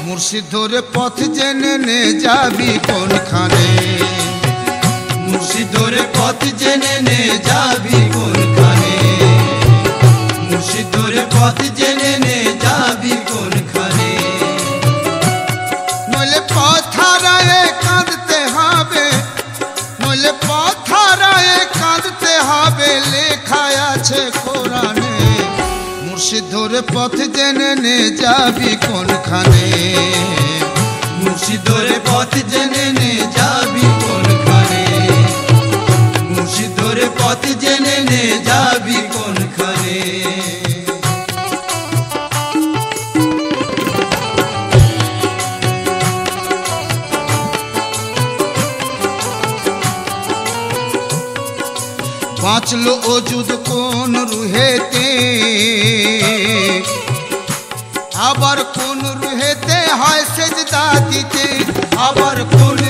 মুর্শিদ ধরে পথ জেনে নে যাবি কোনখানে, মুর্শিদ ধরে পথ জেনে নে যাবি কোনখানে, মুর্শিদ ধরে পথ জেনে নে যাবি কোনখানে। নইলে পথ হারায়ে কাঁদতে হবে, নইলে পথ হারায়ে কাঁদতে হবে, লেখা আছে কোরআনে। মুর্শিদ ধরে পথ জেনে নে যাবি কোনখানে, মুর্শিদ ধরে পথ জেনে নে যাবি কোনখানে, মুর্শিদ ধরে পথ জেনে নে যাবি কোনখানে। বাঁচলো অযুদ কোন রুহেতে, আবার কোন রুহেতে হয় সেজদা দিতে, আবার কোন